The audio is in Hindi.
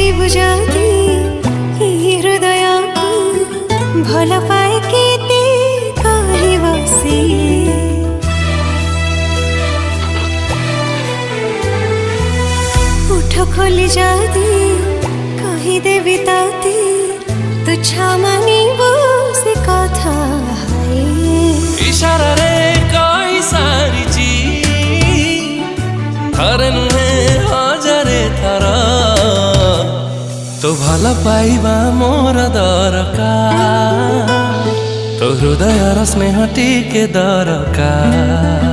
पचारि बुझाती हृदय को भल पाए केते कहि बसी उठ खोली जाती कहि देवी ताती तुझा मानिबो से कथा इशारा रे कहि सारिची थरे नुहे हजारे थर तो भल पाइबा मोर दरकार तो हृदय स्नेह टिके दरकार।